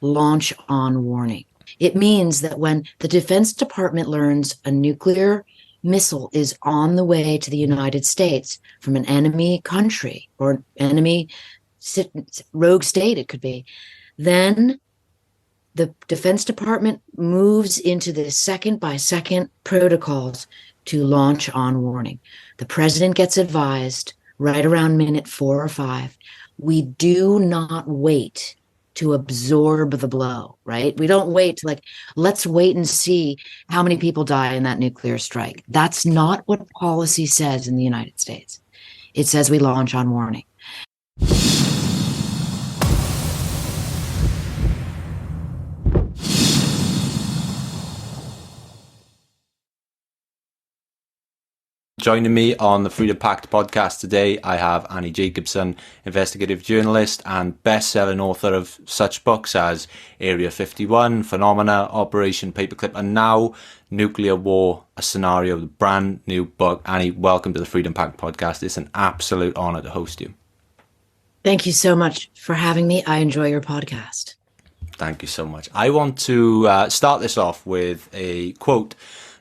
launch on warning. It means that when the Defense Department learns a nuclear missile is on the way to the United States from an enemy country or enemy rogue state, it could be, then the Defense Department moves into the second-by-second protocols to launch on warning. The president gets advised right around minute 4 or 5. We do not wait to absorb the blow, right? We don't wait to let's wait and see how many people die in that nuclear strike. That's not what policy says in the United States. It says we launch on warning. Joining me on the Freedom Pact podcast today, I have Annie Jacobsen, investigative journalist and best-selling author of such books as Area 51, Phenomena, Operation Paperclip, and now Nuclear War, a Scenario, the brand new book. Annie, welcome to the Freedom Pact podcast. It's an absolute honor to host you. Thank you so much for having me. I enjoy your podcast. Thank you so much. I want to start this off with a quote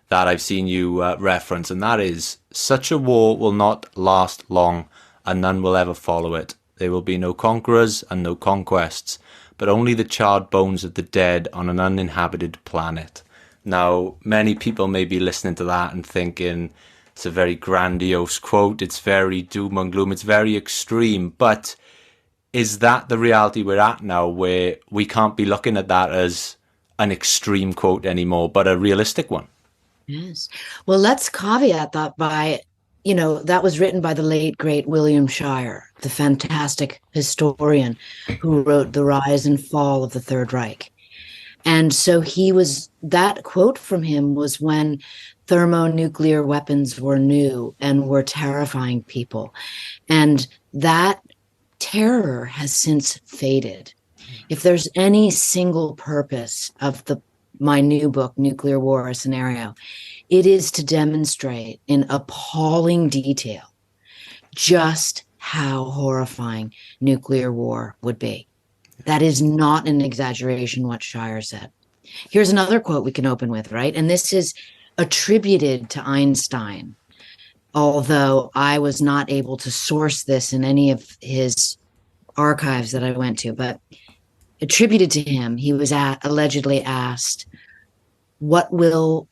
that I've seen you reference, and that is, "Such a war will not last long, and none will ever follow it. There will be no conquerors and no conquests, but only the charred bones of the dead on an uninhabited planet." Now, many people may be listening to that and thinking it's a very grandiose quote, it's very doom and gloom, it's very extreme, but is that the reality we're at now, where we can't be looking at that as an extreme quote anymore, but a realistic one? Yes. Well, let's caveat that by, that was written by the late, great William Shirer, the fantastic historian who wrote The Rise and Fall of the Third Reich. And so that quote from him was when thermonuclear weapons were new and were terrifying people. And that terror has since faded. If there's any single purpose of my new book, Nuclear War, a Scenario, it is to demonstrate in appalling detail just how horrifying nuclear war would be. That is not an exaggeration what Shirer said. Here's another quote we can open with, right? And this is attributed to Einstein, although I was not able to source this in any of his archives that I went to, but attributed to him, he was allegedly asked, what weapons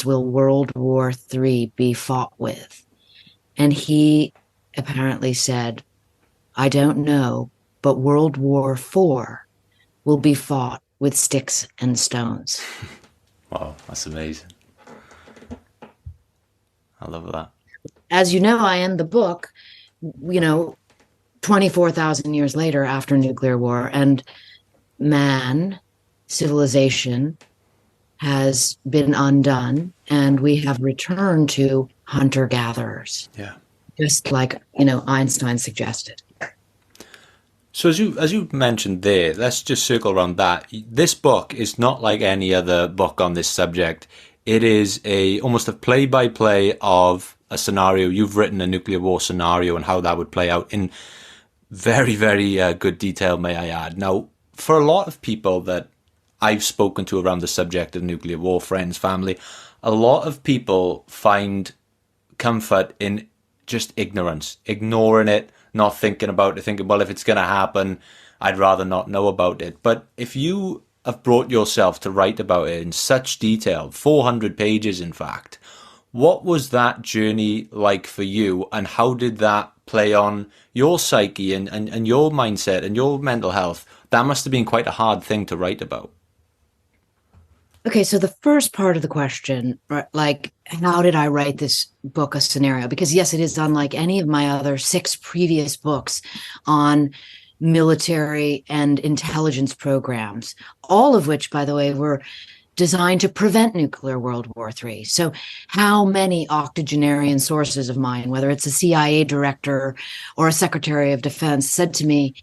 will World War III be fought with? And he apparently said, I don't know, but World War IV will be fought with sticks and stones. Wow, that's amazing. I love that. As you know, I end the book, 24,000 years later after nuclear war, and civilization has been undone, and we have returned to hunter-gatherers. Yeah. Just like, Einstein suggested. So as you mentioned there, let's just circle around that. This book is not like any other book on this subject. It is almost a play-by-play of a scenario. You've written a nuclear war scenario and how that would play out in very, very good detail, may I add. Now, for a lot of people that I've spoken to around the subject of nuclear war, friends, family, a lot of people find comfort in just ignorance, ignoring it, not thinking about it, thinking, well, if it's going to happen, I'd rather not know about it. But if you have brought yourself to write about it in such detail, 400 pages, in fact, what was that journey like for you, and how did that play on your psyche and your mindset and your mental health? That must have been quite a hard thing to write about. Okay, so the first part of the question, like, how did I write this book, a scenario? Because yes, it is unlike any of my other 6 previous books on military and intelligence programs, all of which, by the way, were designed to prevent nuclear World War III. So how many octogenarian sources of mine, whether it's a CIA director or a Secretary of Defense, said to me,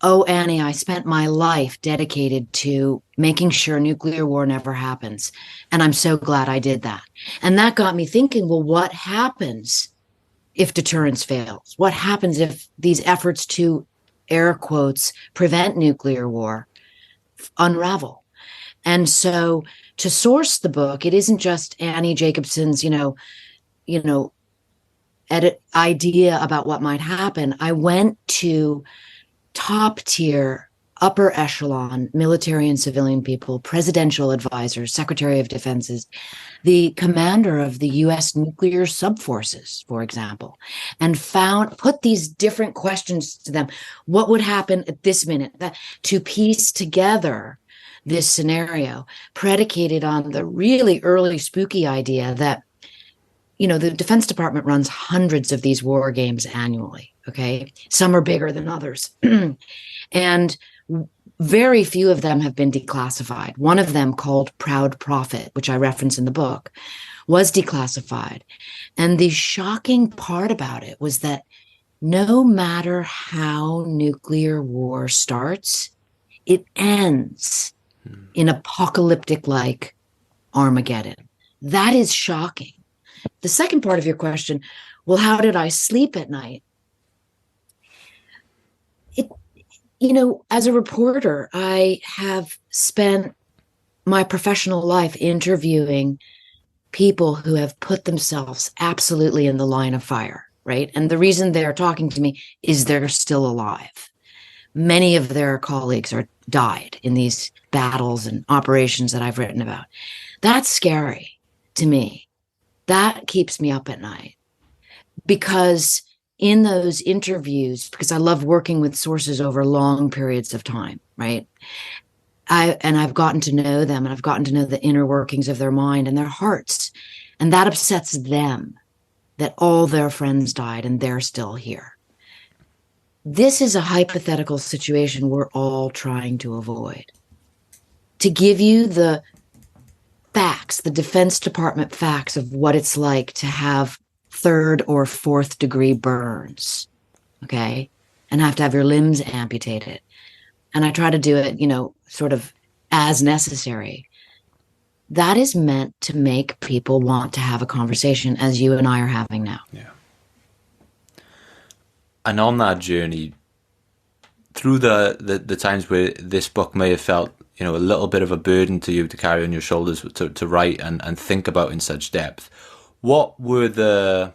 "Oh, Annie, I spent my life dedicated to making sure nuclear war never happens. And I'm so glad I did that." And that got me thinking, well, what happens if deterrence fails? What happens if these efforts to air quotes, prevent nuclear war unravel. And so to source the book, it isn't just Annie Jacobsen's, idea about what might happen. I went to top tier, upper echelon military and civilian people, presidential advisors, Secretary of Defenses, the commander of the US nuclear subforces, for example, and put these different questions to them. What would happen at this minute? To piece together this scenario predicated on the really early spooky idea that, the Defense Department runs hundreds of these war games annually. Okay. Some are bigger than others. And very few of them have been declassified. One of them, called Proud Prophet, which I reference in the book, was declassified. And the shocking part about it was that no matter how nuclear war starts, it ends in apocalyptic-like Armageddon. That is shocking. The second part of your question, well, how did I sleep at night? As a reporter, I have spent my professional life interviewing people who have put themselves absolutely in the line of fire, right? And the reason they're talking to me is they're still alive. Many of their colleagues are died in these battles and operations that I've written about. That's scary to me. That keeps me up at night, because in those interviews, because I love working with sources over long periods of time, right? I've gotten to know them, and I've gotten to know the inner workings of their mind and their hearts. And that upsets them, that all their friends died and they're still here. This is a hypothetical situation we're all trying to avoid. To give you the facts, the Defense Department facts of what it's like to have 3rd or 4th degree burns, okay, and have to have your limbs amputated. And I try to do it, sort of as necessary. That is meant to make people want to have a conversation, as you and I are having now. Yeah. And on that journey, through the times where this book may have felt, a little bit of a burden to you to carry on your shoulders to write and think about in such depth, what were the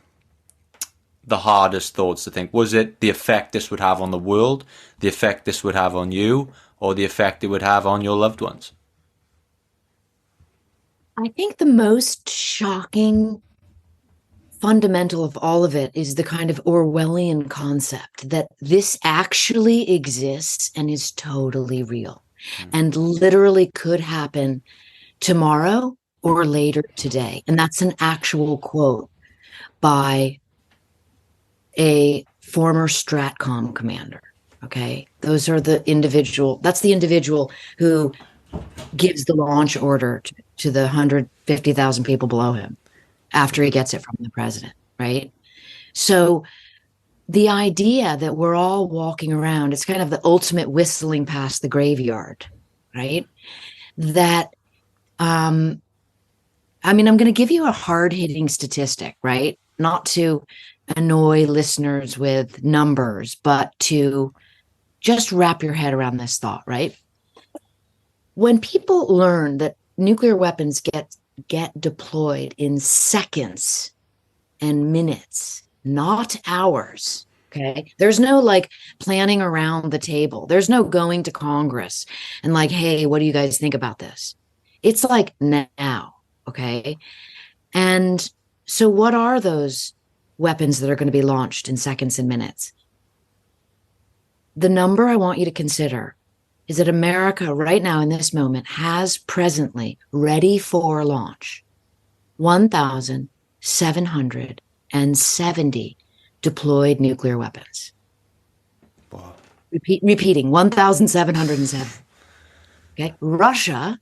hardest thoughts to think? Was it the effect this would have on the world, the effect this would have on you, or the effect it would have on your loved ones? I think the most shocking fundamental of all of it is the kind of Orwellian concept that this actually exists and is totally real and literally could happen tomorrow or later today. And that's an actual quote by a former Stratcom commander. Okay. That's the individual who gives the launch order to the 150,000 people below him after he gets it from the president, right? So the idea that we're all walking around, it's kind of the ultimate whistling past the graveyard, right? That, I'm going to give you a hard-hitting statistic, right? Not to annoy listeners with numbers, but to just wrap your head around this thought, right? When people learn that nuclear weapons get deployed in seconds and minutes, not hours, okay? There's no planning around the table. There's no going to Congress and hey, what do you guys think about this? It's now, okay? And so what are those weapons that are going to be launched in seconds and minutes? The number I want you to consider is that America right now in this moment has presently ready for launch 1,770 deployed nuclear weapons. Wow. Repeating, 1,707. Okay. Russia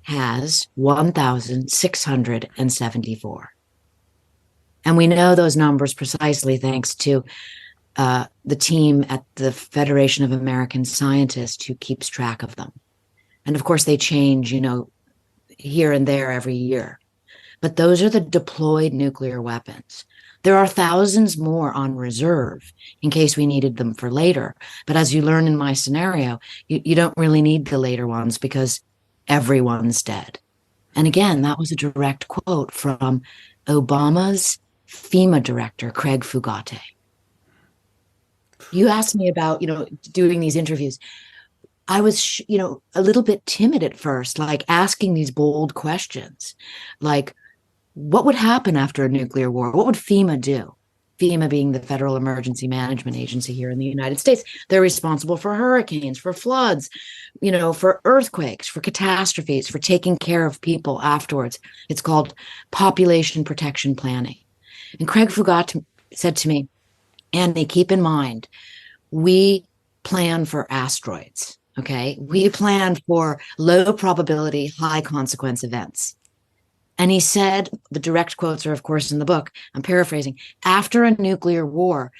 has 1,674. And we know those numbers precisely thanks to the team at the Federation of American Scientists who keeps track of them. And of course, they change, here and there every year. But those are the deployed nuclear weapons. There are thousands more on reserve in case we needed them for later. But as you learn in my scenario, you don't really need the later ones because everyone's dead. And again, that was a direct quote from Obama's FEMA director, Craig Fugate. You asked me about, doing these interviews. I was, a little bit timid at first, like asking these bold questions, like, what would happen after a nuclear war? What would FEMA do? FEMA being the Federal Emergency Management Agency here in the United States. They're responsible for hurricanes, for floods, for earthquakes, for catastrophes, for taking care of people afterwards. It's called population protection planning. And Craig Fugate said to me, Annie, keep in mind, we plan for asteroids, okay? We plan for low probability, high consequence events. And he said, the direct quotes are, of course, in the book, I'm paraphrasing, after a nuclear war,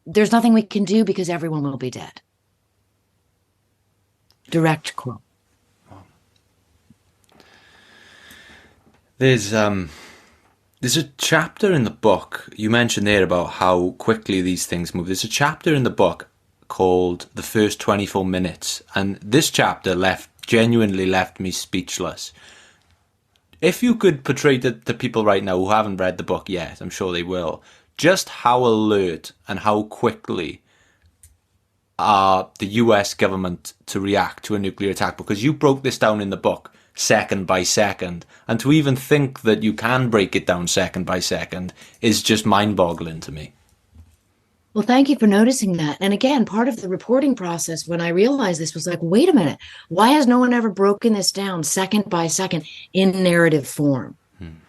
there's nothing we can do because everyone will be dead. Direct quote. There's a chapter in the book, you mentioned there about how quickly these things move. There's a chapter in the book called The First 24 Minutes. And this chapter genuinely left me speechless. If you could portray to people right now who haven't read the book yet, I'm sure they will, just how alert and how quickly are the US government to react to a nuclear attack, because you broke this down in the book second by second, and to even think that you can break it down second by second is just mind-boggling to me. Well, thank you for noticing that. And again, part of the reporting process when I realized this was like, wait a minute, why has no one ever broken this down second by second in narrative form?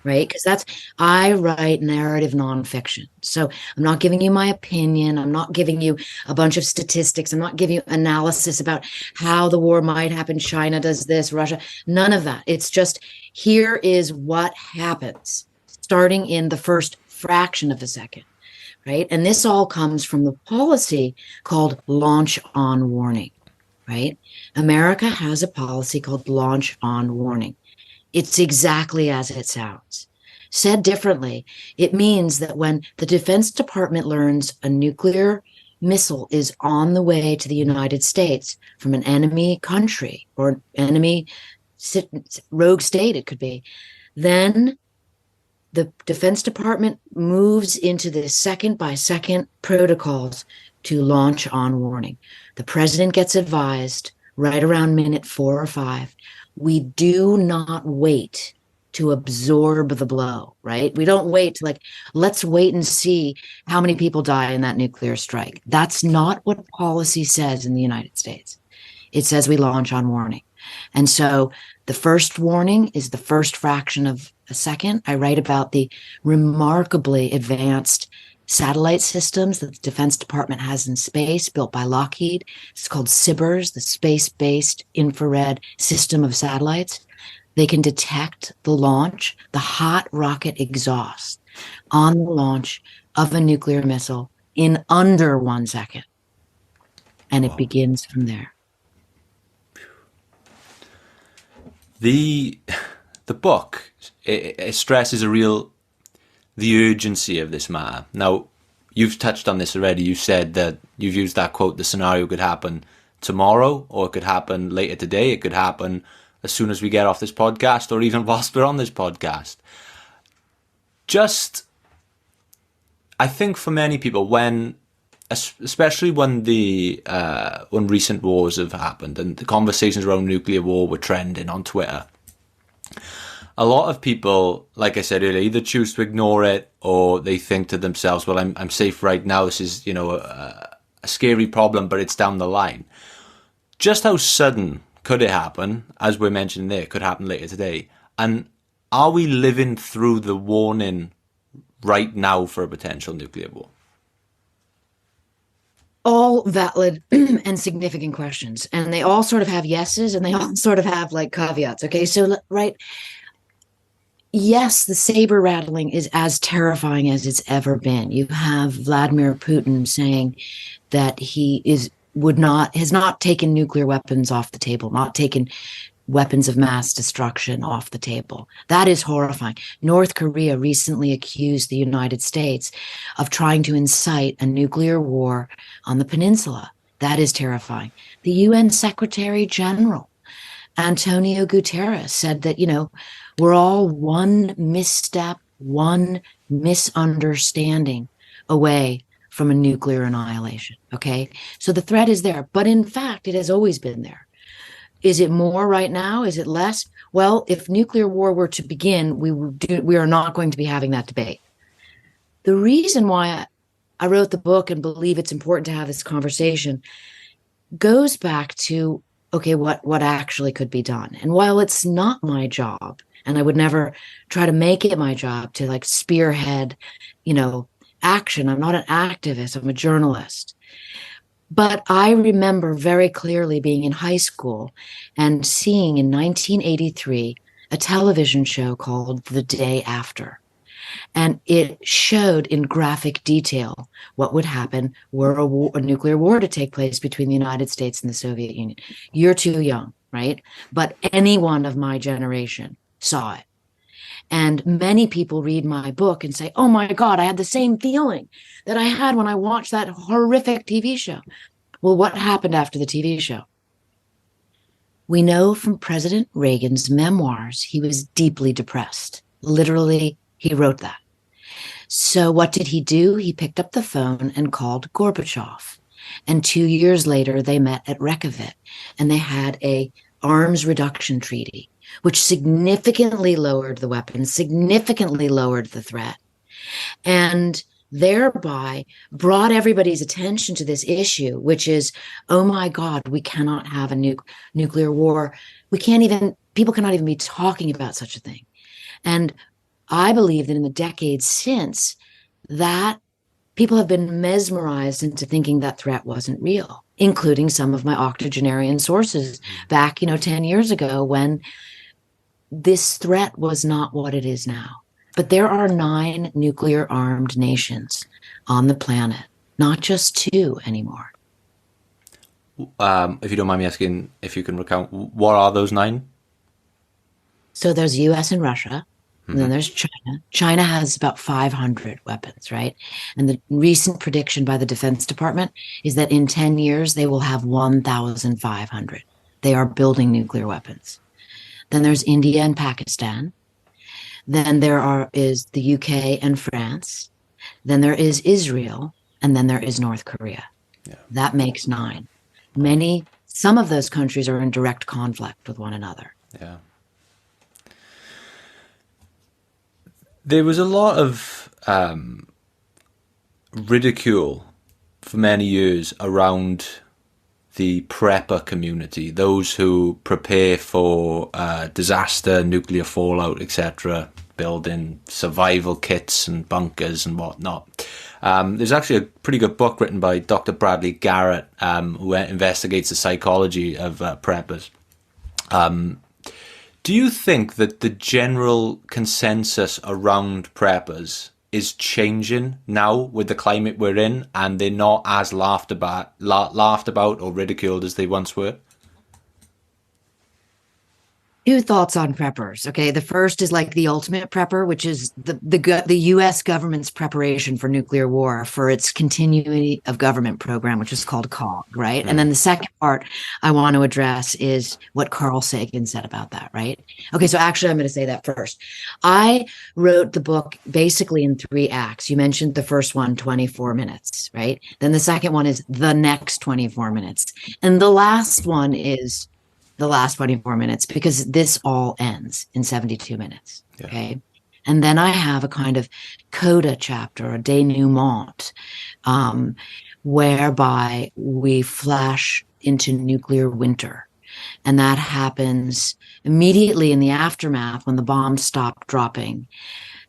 Right? Because I write narrative nonfiction. So I'm not giving you my opinion. I'm not giving you a bunch of statistics. I'm not giving you analysis about how the war might happen. China does this, Russia, none of that. It's just, here is what happens starting in the first fraction of a second. Right? And this all comes from the policy called launch on warning, right? America has a policy called launch on warning. It's exactly as it sounds. Said differently, it means that when the Defense Department learns a nuclear missile is on the way to the United States from an enemy country or enemy rogue state, it could be, then the Defense Department moves into the second by second protocols to launch on warning. The president gets advised right around minute 4 or 5. We do not wait to absorb the blow, right? We don't wait to let's wait and see how many people die in that nuclear strike. That's not what policy says in the United States. It says we launch on warning. And so the first warning is the first fraction of a second. I write about the remarkably advanced satellite systems that the Defense Department has in space, built by Lockheed. It's called SBIRS, the Space-Based Infrared System of Satellites. They can detect the launch, the hot rocket exhaust on the launch of a nuclear missile in under 1 second. And it begins from there. The book, it stresses the urgency of this matter. Now, you've touched on this already. You said that you've used that quote, the scenario could happen tomorrow, or it could happen later today. It could happen as soon as we get off this podcast, or even whilst we're on this podcast. I think for many people, especially when when recent wars have happened and the conversations around nuclear war were trending on Twitter, a lot of people, like I said earlier, either choose to ignore it or they think to themselves, well, I'm safe right now. This is, a scary problem, but it's down the line. Just how sudden could it happen? As we're mentioning there, it could happen later today. And are we living through the warning right now for a potential nuclear war? All valid and significant questions. And they all sort of have yeses and they all sort of have caveats. Okay. So, right. Yes, the saber rattling is as terrifying as it's ever been. You have Vladimir Putin saying that he has not taken nuclear weapons off the table, not taken weapons of mass destruction off the table. That is horrifying. North Korea recently accused the United States of trying to incite a nuclear war on the peninsula. That is terrifying. The UN Secretary General, Antonio Guterres, said that, we're all one misstep, one misunderstanding away from a nuclear annihilation. Okay. So the threat is there, but in fact, it has always been there. Is it more right now? Is it less? Well, if nuclear war were to begin, we are not going to be having that debate. The reason why I wrote the book and believe it's important to have this conversation goes back to, okay, what actually could be done. And while it's not my job, and I would never try to make it my job to like spearhead, action. I'm not an activist. I'm a journalist. But I remember very clearly being in high school and seeing in 1983 a television show called The Day After. And it showed in graphic detail what would happen were a nuclear war to take place between the United States and the Soviet Union. You're too young, right? But anyone of my generation saw it. And many people read my book and say, oh my God, I had the same feeling that I had when I watched that horrific TV show. Well, what happened after the TV show? We know from President Reagan's memoirs, he was deeply depressed. Literally, he wrote that. So what did he do? He picked up the phone and called Gorbachev. And 2 years later, they met at Reykjavik and they had a arms reduction treaty, which significantly lowered the weapons, significantly lowered the threat, and thereby brought everybody's attention to this issue, which is, oh my God, we cannot have a nuclear war. People cannot even be talking about such a thing. And I believe that in the decades since that, people have been mesmerized into thinking that threat wasn't real, including some of my octogenarian sources back, 10 years ago when this threat was not what it is now. But there are 9 nuclear armed nations on the planet, not just 2 anymore. If you don't mind me asking, if you can recount, what are those 9? So there's US and Russia, and then there's China. China has about 500 weapons, right? And the recent prediction by the Defense Department is that in 10 years, they will have 1,500. They are building nuclear weapons. Then there's India and Pakistan. Then is the UK and France. Then there is Israel. And then there is North Korea. Yeah. That makes 9. Some of those countries are in direct conflict with one another. Yeah. There was a lot of ridicule for many years around the prepper community, those who prepare for disaster, nuclear fallout, etc., building survival kits and bunkers and whatnot. There's actually a pretty good book written by Dr. Bradley Garrett, who investigates the psychology of preppers. Do you think that the general consensus around preppers is changing now with the climate we're in, and they're not as laughed about or ridiculed as they once were? 2 thoughts on preppers. Okay, the first is like the ultimate prepper, which is the U.S. government's preparation for nuclear war for its continuity of government program, which is called COG, right? And then the second part I want to address is what Carl Sagan said about that, right? Okay, so actually I'm going to say that first. I wrote the book basically in 3 acts. You mentioned the first one, 24 minutes, right? Then the second one is the next 24 minutes. And the last one is the last 24 minutes, because this all ends in 72 minutes. Yeah. Okay. And then I have a kind of coda chapter, a denouement, whereby we flash into nuclear winter. And that happens immediately in the aftermath when the bombs stop dropping,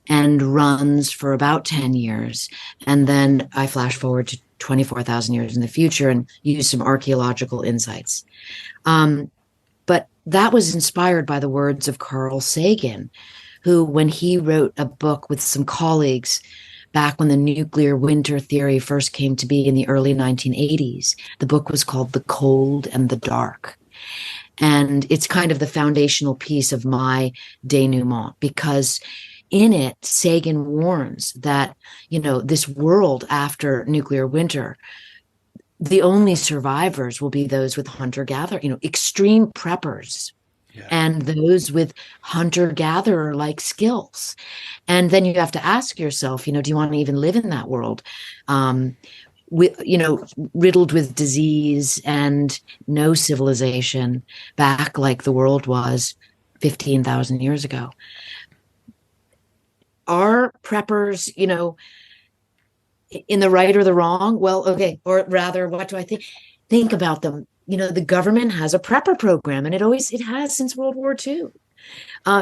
and runs for about 10 years. And then I flash forward to 24,000 years in the future and use some archaeological insights. But that was inspired by the words of Carl Sagan, who, when he wrote a book with some colleagues back when the nuclear winter theory first came to be in the early 1980s, the book was called The Cold and the Dark. And it's kind of the foundational piece of my denouement, because in it, Sagan warns that, this world after nuclear winter, the only survivors will be those with hunter-gatherer, extreme preppers, and those with hunter-gatherer like skills. And then you have to ask yourself, do you want to even live in that world? Riddled with disease and no civilization, back like the world was 15,000 years ago. Are preppers, in the right or the wrong? Well, okay. Or rather, what do I think about them? The government has a prepper program, and it has since World War II,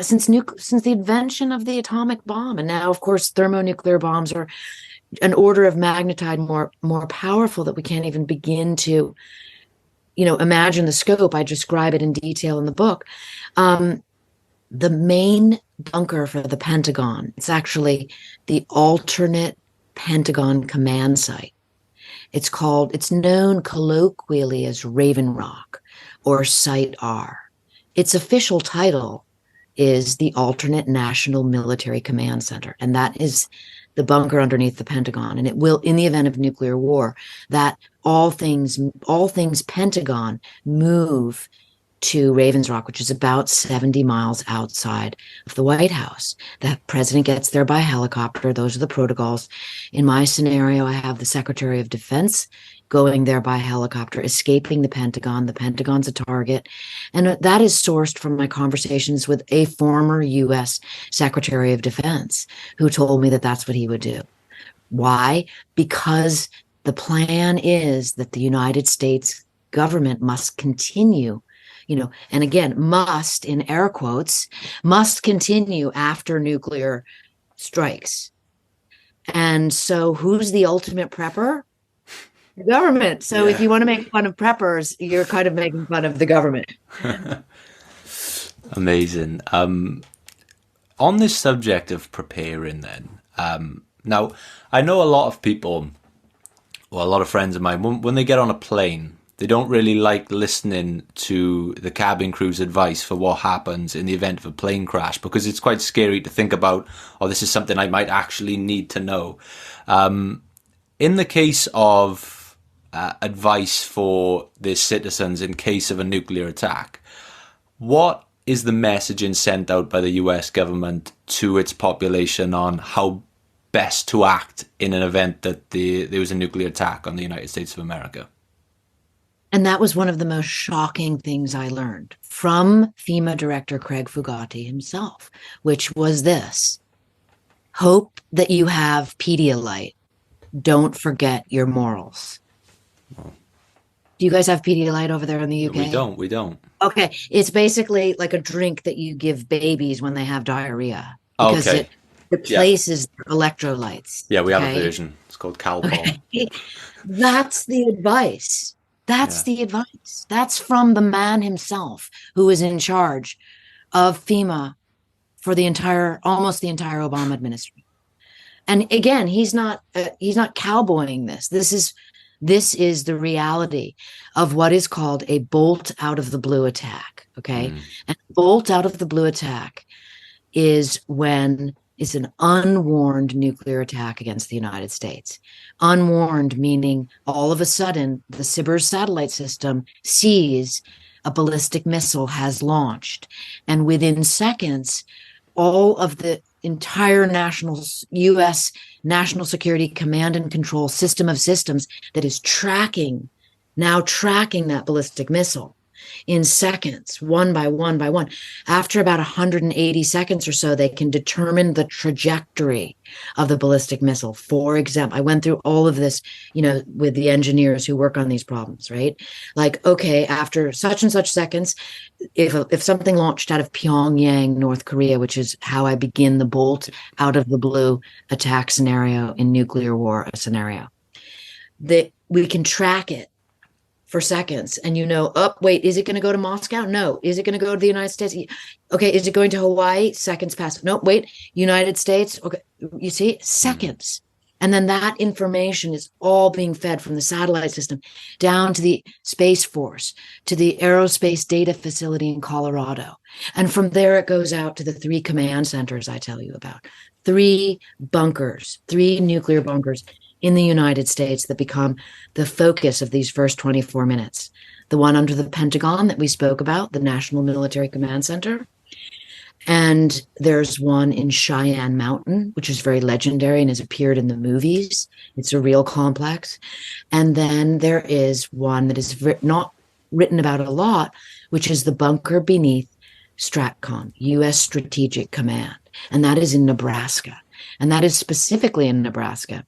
since the invention of the atomic bomb. And now, of course, thermonuclear bombs are an order of magnitude more powerful that we can't even begin to, imagine the scope. I describe it in detail in the book. The main bunker for the Pentagon, it's actually the alternate Pentagon command site. It's known colloquially as Raven Rock or Site R. Its official title is the Alternate National Military Command Center, and that is the bunker underneath the Pentagon. And it will, in the event of nuclear war, that all things Pentagon move to Ravens Rock, which is about 70 miles outside of the White House. The president gets there by helicopter. Those are the protocols. In my scenario, I have the Secretary of Defense going there by helicopter, escaping the Pentagon. The Pentagon's a target. And that is sourced from my conversations with a former U.S. Secretary of Defense who told me that that's what he would do. Why? Because the plan is that the United States government must continue, and again, must, in air quotes, must continue after nuclear strikes. And so who's the ultimate prepper? The government. So if you want to make fun of preppers, you're kind of making fun of the government. Amazing. On this subject of preparing then, now I know a lot of people, or a lot of friends of mine, when they get on a plane, they don't really like listening to the cabin crew's advice for what happens in the event of a plane crash, because it's quite scary to think about, oh, this is something I might actually need to know. In the case of advice for the citizens in case of a nuclear attack, what is the messaging sent out by the US government to its population on how best to act in an event that there was a nuclear attack on the United States of America? And that was one of the most shocking things I learned from FEMA Director Craig Fugate himself, which was this: hope that you have Pedialyte. Don't forget your morals. Oh. Do you guys have Pedialyte over there in the UK? We don't. Okay. It's basically like a drink that you give babies when they have diarrhea. Because it replaces electrolytes. Yeah, we have a version. It's called Calpol. Okay. That's the advice. That's the advice. That's from the man himself who is in charge of FEMA for almost the entire Obama administration. And again, he's not cowboying this. This is the reality of what is called a bolt out of the blue attack. Okay. And bolt out of the blue attack is when it's an unwarned nuclear attack against the United States. Unwarned, meaning all of a sudden the SBIRS satellite system sees a ballistic missile has launched. And within seconds, all of the entire U.S. national security command and control system of systems that is tracking that ballistic missile in seconds, one by one by one. After about 180 seconds or so, they can determine the trajectory of the ballistic missile. For example, I went through all of this, with the engineers who work on these problems, right? Like, okay, after such and such seconds, if something launched out of Pyongyang, North Korea, which is how I begin the bolt out of the blue attack scenario in nuclear war scenario, that we can track it for seconds, and wait, is it going to go to Moscow? No. Is it going to go to the United States? Okay. Is it going to Hawaii? Seconds pass. No, wait, United States. Okay. You see, seconds. And then that information is all being fed from the satellite system down to the Space Force, to the Aerospace Data Facility in Colorado. And from there, it goes out to the 3 command centers I tell you about. 3 bunkers, 3 nuclear bunkers in the United States that become the focus of these first 24 minutes. The one under the Pentagon that we spoke about, the National Military Command Center. And there's one in Cheyenne Mountain, which is very legendary and has appeared in the movies. It's a real complex. And then there is one that is not written about a lot, which is the bunker beneath STRATCOM, U.S. Strategic Command. And that is in Nebraska. And that is specifically in Nebraska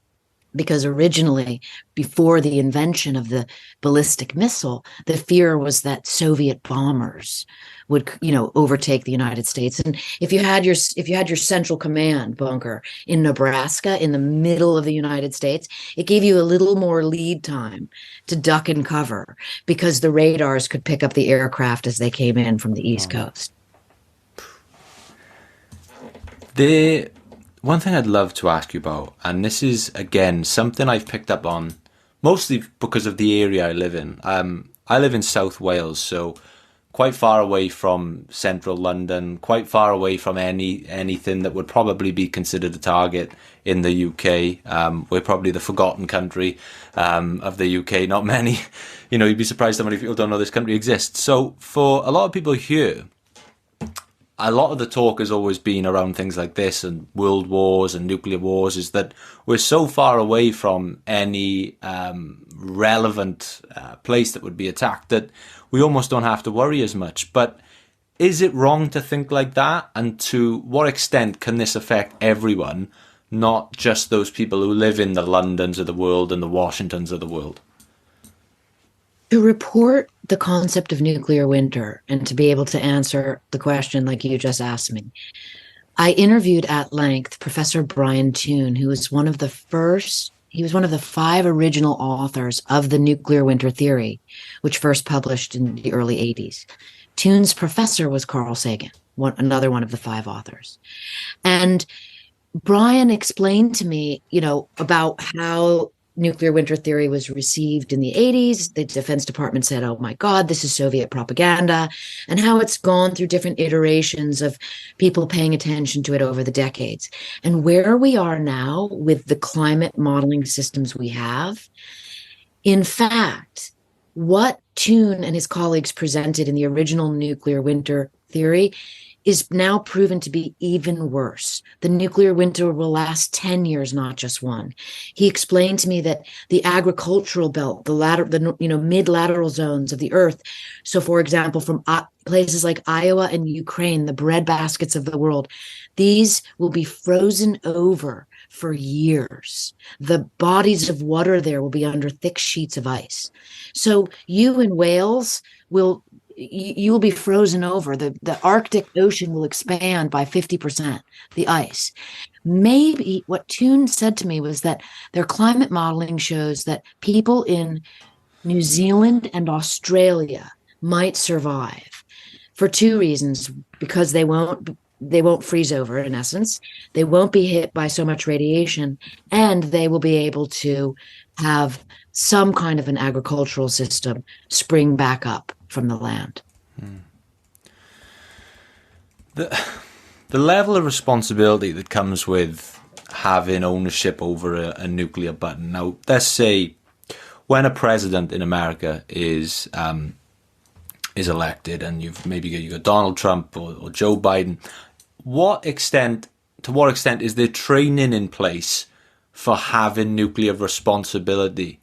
because originally, before the invention of the ballistic missile, the fear was that Soviet bombers would, overtake the United States. And if you had your central command bunker in Nebraska, in the middle of the United States, it gave you a little more lead time to duck and cover because the radars could pick up the aircraft as they came in from the East Coast. One thing I'd love to ask you about, and this is, again, something I've picked up on, mostly because of the area I live in. I live in South Wales, so quite far away from central London, quite far away from anything that would probably be considered a target in the UK. We're probably the forgotten country of the UK. Not many, you'd be surprised how many people don't know this country exists. So for a lot of people here, a lot of the talk has always been around things like this and world wars and nuclear wars, is that we're so far away from any relevant place that would be attacked that we almost don't have to worry as much. But is it wrong to think like that? And to what extent can this affect everyone, not just those people who live in the Londons of the world and the Washingtons of the world? To report the concept of nuclear winter and to be able to answer the question like you just asked me, I interviewed at length Professor Brian Toon, who was one of the 5 original authors of the nuclear winter theory, which first published in the early 80s. Toon's professor was Carl Sagan, another one of the 5 authors. And Brian explained to me, about how nuclear winter theory was received in the 80s. The Defense Department said, oh my God, this is Soviet propaganda, and how it's gone through different iterations of people paying attention to it over the decades. And where we are now with the climate modeling systems we have, in fact, what Toon and his colleagues presented in the original nuclear winter theory is now proven to be even worse. The nuclear winter will last 10 years, not just 1. He explained to me that the agricultural belt, the mid-lateral zones of the Earth, so for example, from places like Iowa and Ukraine, the breadbaskets of the world, these will be frozen over for years. The bodies of water there will be under thick sheets of ice. So you in Wales will be frozen over. The Arctic Ocean will expand by 50%, the ice. Maybe what Toon said to me was that their climate modeling shows that people in New Zealand and Australia might survive for 2 reasons: because they won't freeze over, in essence, they won't be hit by so much radiation, and they will be able to have some kind of an agricultural system spring back up from the land. The level of responsibility that comes with having ownership over a nuclear button. Now, let's say when a president in America is elected, and you've got Donald Trump or Joe Biden, to what extent is there training in place for having nuclear responsibility?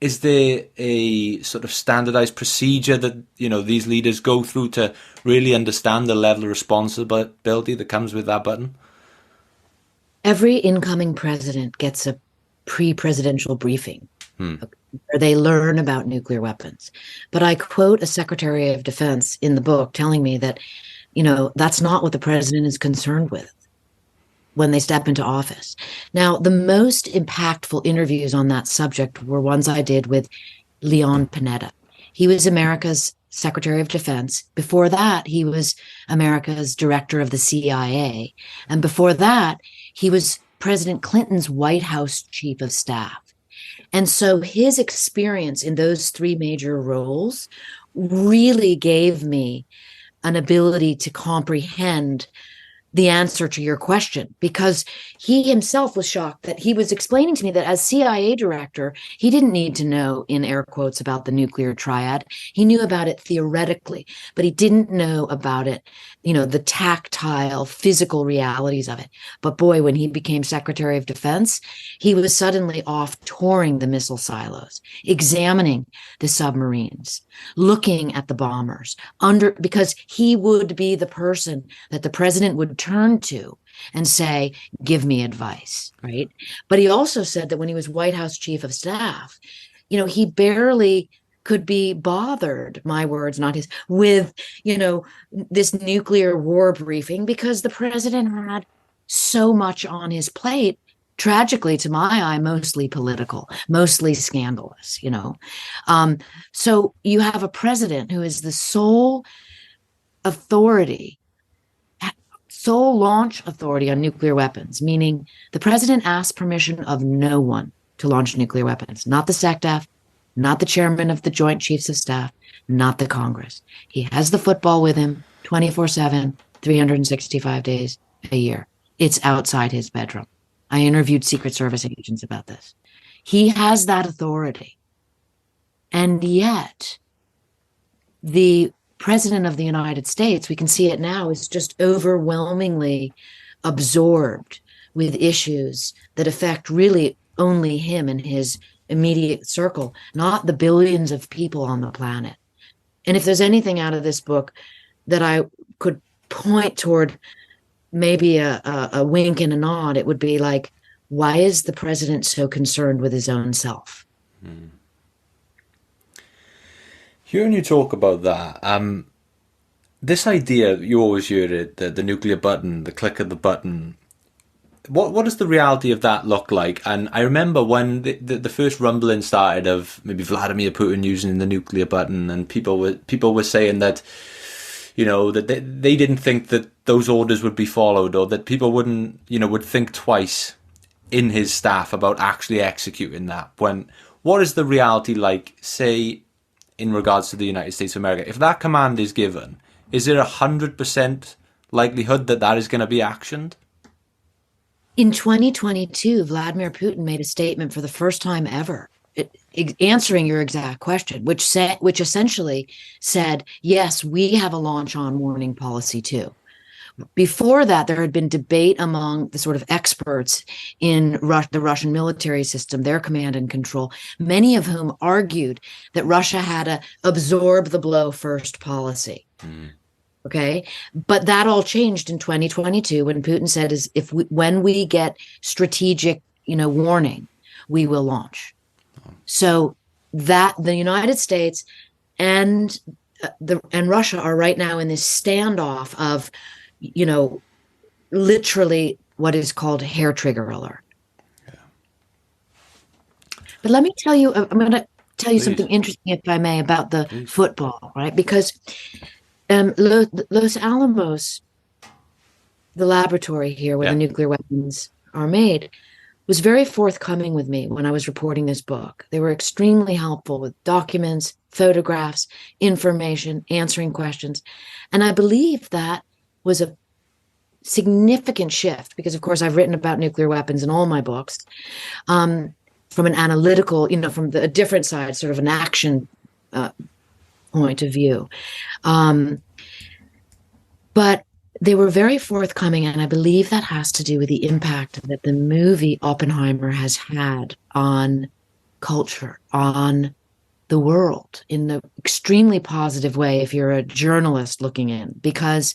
Is there a sort of standardized procedure that these leaders go through to really understand the level of responsibility that comes with that button? Every incoming president gets a pre-presidential briefing where they learn about nuclear weapons. But I quote a Secretary of Defense in the book telling me that, that's not what the president is concerned with when they step into office. Now, the most impactful interviews on that subject were ones I did with Leon Panetta. He was America's Secretary of Defense. Before that, he was America's director of the CIA. And before that, he was President Clinton's White House chief of staff. And so his experience in those three major roles really gave me an ability to comprehend the answer to your question, because he himself was shocked that he was explaining to me that as CIA director, he didn't need to know, in air quotes, about the nuclear triad. He knew about it theoretically, but he didn't know about it, the tactile, physical realities of it. But boy, when he became Secretary of Defense, he was suddenly off touring the missile silos, examining the submarines, looking at the bombers, because he would be the person that the president would turn to and say, give me advice, right? But he also said that when he was White House chief of staff, he barely could be bothered, my words, not his, with, this nuclear war briefing, because the president had so much on his plate, tragically, to my eye, mostly political, mostly scandalous, So you have a president who is the sole launch authority on nuclear weapons, meaning the president asks permission of no one to launch nuclear weapons, not the SecDef, not the chairman of the Joint Chiefs of Staff, not the Congress. He has the football with him 24/7, 365 days a year. It's outside his bedroom. I interviewed Secret Service agents about this. He has that authority. And yet, the President of the United States, we can see it now, is just overwhelmingly absorbed with issues that affect really only him and his immediate circle, not the billions of people on the planet. And if there's anything out of this book that I could point toward maybe a wink and a nod, it would be like, why is the president so concerned with his own self? Hearing you talk about that, this idea, you always hear it, the nuclear button, the click of the button. What does the reality of that look like? And I remember when the first rumbling started of maybe Vladimir Putin using the nuclear button, and people were saying that, that they didn't think that those orders would be followed, or that people would think twice in his staff about actually executing that. What is the reality like, say, in regards to the United States of America? If that command is given, is there 100% likelihood that is going to be actioned? In 2022, Vladimir Putin made a statement for the first time ever, answering your exact question, which essentially said, yes, we have a launch on warning policy too. Before that, there had been debate among the sort of experts in the Russian military system, their command and control, many of whom argued that Russia had a absorb the blow first policy. Okay. But that all changed in 2022 when Putin said, when we get strategic, warning, we will launch. So that the United States and Russia are right now in this standoff of, literally what is called hair trigger alert. Yeah. But let me tell you, I'm going to tell you something interesting, if I may, about the football, right? Because Los Alamos, the laboratory here where the nuclear weapons are made, was very forthcoming with me when I was reporting this book. They were extremely helpful with documents, photographs, information, answering questions. And I believe that was a significant shift because, of course, I've written about nuclear weapons in all my books from an analytical, from a different side, sort of an action point of view. But they were very forthcoming, and I believe that has to do with the impact that the movie Oppenheimer has had on culture, on the world, in an extremely positive way if you're a journalist looking in, because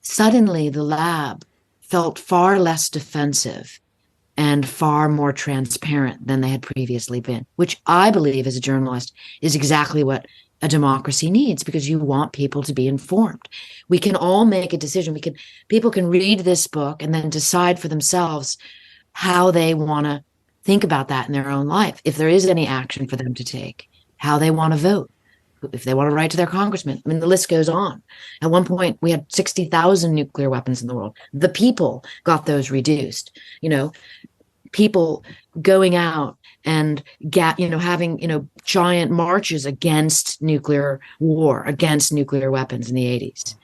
suddenly the lab felt far less defensive and far more transparent than they had previously been, which I believe as a journalist is exactly what a democracy needs, because you want people to be informed. We can all make a decision. People can read this book and then decide for themselves how they want to think about that in their own life. If there is any action for them to take, how they want to vote, if they want to write to their congressman. I mean, the list goes on. At one point, we had 60,000 nuclear weapons in the world. The people got those reduced. People going out and having giant marches against nuclear war, against nuclear weapons in the 80s.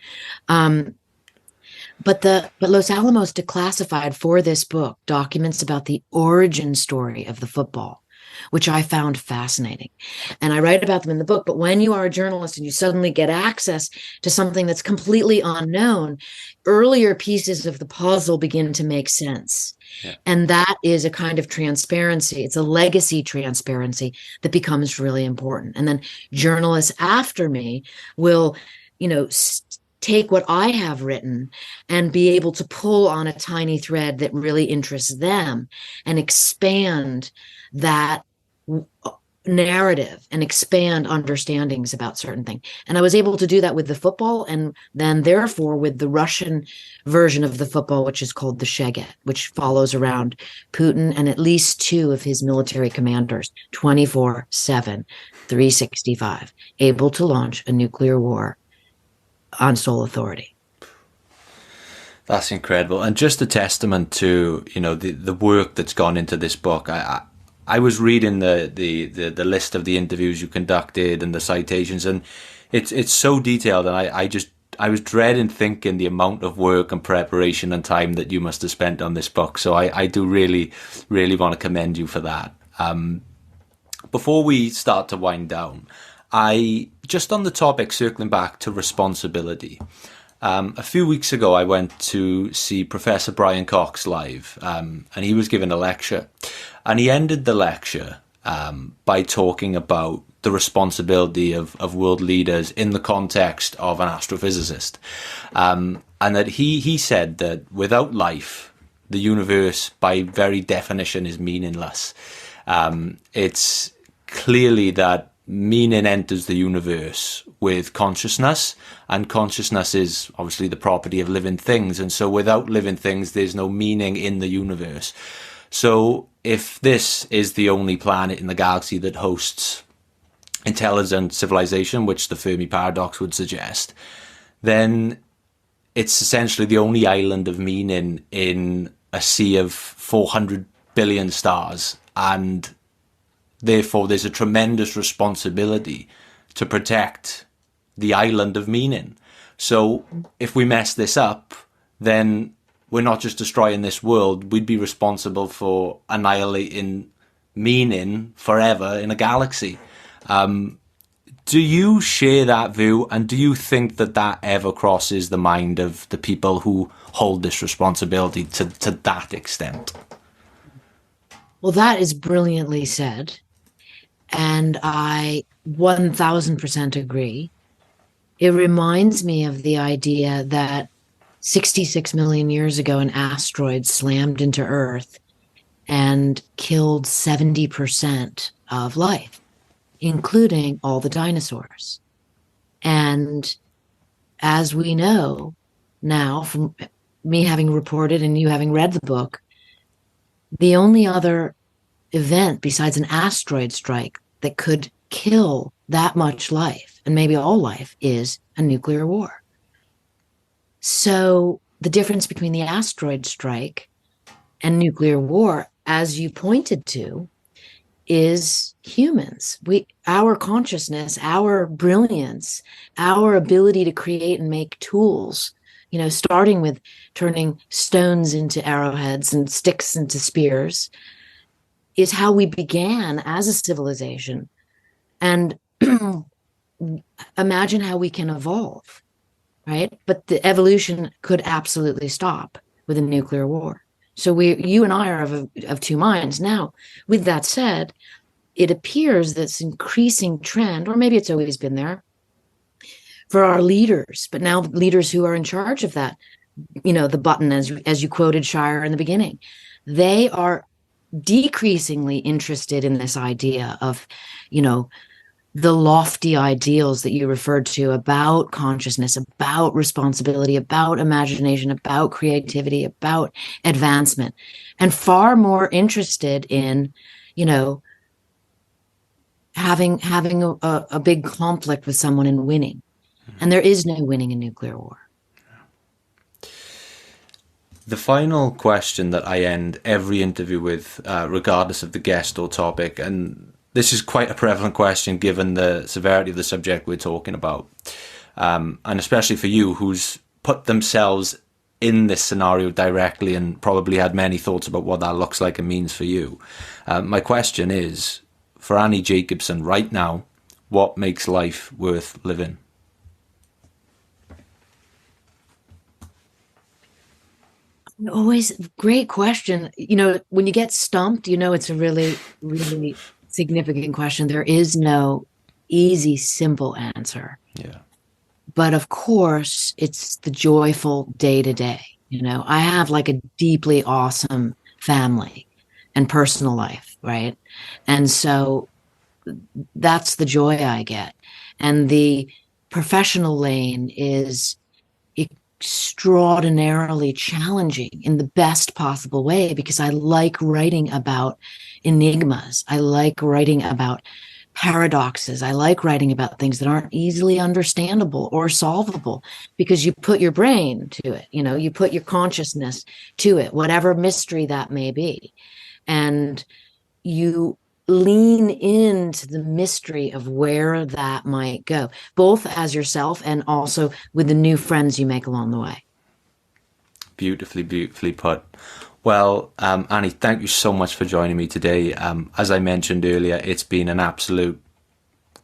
But Los Alamos Declassified for this book documents about the origin story of the football, which I found fascinating. And I write about them in the book. But when you are a journalist and you suddenly get access to something that's completely unknown, earlier pieces of the puzzle begin to make sense. Yeah. And that is a kind of transparency. It's a legacy transparency that becomes really important. And then journalists after me will, take what I have written and be able to pull on a tiny thread that really interests them and expand that narrative and expand understandings about certain things. And I was able to do that with the football, and then therefore with the Russian version of the football, which is called the Sheget, which follows around Putin and at least two of his military commanders 24/7, 365, able to launch a nuclear war on sole authority. That's incredible, and just a testament to the work that's gone into this book. I was reading the list of the interviews you conducted and the citations, and it's so detailed, and I was dreading thinking the amount of work and preparation and time that you must have spent on this book. So I do really, really want to commend you for that. Before we start to wind down, just on the topic, circling back to responsibility. A few weeks ago, I went to see Professor Brian Cox live, and he was giving a lecture. And he ended the lecture by talking about the responsibility of world leaders in the context of an astrophysicist. And that he said that without life, the universe, by very definition, is meaningless. It's clearly that meaning enters the universe with consciousness, and consciousness is obviously the property of living things. And so without living things, there's no meaning in the universe. So if this is the only planet in the galaxy that hosts intelligent civilization, which the Fermi paradox would suggest, then it's essentially the only island of meaning in a sea of 400 billion stars. And therefore, there's a tremendous responsibility to protect the island of meaning. So if we mess this up, then we're not just destroying this world, we'd be responsible for annihilating meaning forever in a galaxy. Do you share that view? And do you think that ever crosses the mind of the people who hold this responsibility to that extent? Well, that is brilliantly said. And I 1000% agree. It reminds me of the idea that 66 million years ago, an asteroid slammed into Earth and killed 70% of life, including all the dinosaurs. And as we know now, from me having reported and you having read the book, the only other event besides an asteroid strike that could kill that much life, and maybe all life, is a nuclear war. So the difference between the asteroid strike and nuclear war, as you pointed to, is humans. Our consciousness, our brilliance, our ability to create and make tools, starting with turning stones into arrowheads and sticks into spears, is how we began as a civilization. And imagine how we can evolve, right? But the evolution could absolutely stop with a nuclear war. So you and I are of two minds. Now, with that said, it appears this increasing trend, or maybe it's always been there, for our leaders, but now leaders who are in charge of that, the button, as you quoted Shire in the beginning, they are decreasingly interested in this idea of, the lofty ideals that you referred to about consciousness, about responsibility, about imagination, about creativity, about advancement, and far more interested in, having a big conflict with someone and winning. And there is no winning in nuclear war. The final question that I end every interview with, regardless of the guest or topic, and this is quite a prevalent question given the severity of the subject we're talking about, and especially for you, who's put themselves in this scenario directly and probably had many thoughts about what that looks like and means for you. My question is, for Annie Jacobsen right now, what makes life worth living? Always great question. When you get stumped, it's a really, really significant question. There is no easy, simple answer. Yeah. But of course, it's the joyful day to day. I have like a deeply awesome family and personal life, right? And so that's the joy I get. And the professional lane is extraordinarily challenging in the best possible way because I like writing about enigmas. I like writing about paradoxes. I like writing about things that aren't easily understandable or solvable because you put your brain to it, you put your consciousness to it, whatever mystery that may be. And you lean into the mystery of where that might go, both as yourself and also with the new friends you make along the way. Beautifully, beautifully put. Well, Annie, thank you so much for joining me today. As I mentioned earlier, it's been an absolute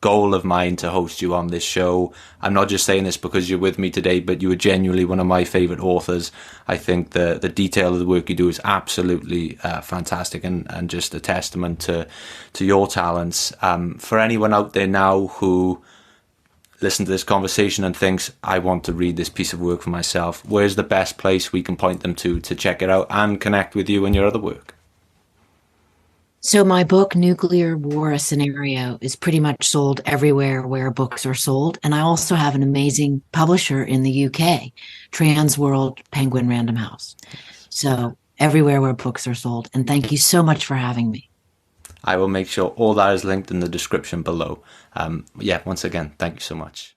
goal of mine to host you on this show. I'm not just saying this because you're with me today, but you are genuinely one of my favorite authors. I think the detail of the work you do is absolutely fantastic and just a testament to your talents. For anyone out there now who listen to this conversation and thinks, I want to read this piece of work for myself, where's the best place we can point them to check it out and connect with you and your other work? So my book, Nuclear War, A Scenario, is pretty much sold everywhere where books are sold. And I also have an amazing publisher in the UK, Transworld Penguin Random House. So everywhere where books are sold. And thank you so much for having me. I will make sure all that is linked in the description below. Once again, thank you so much.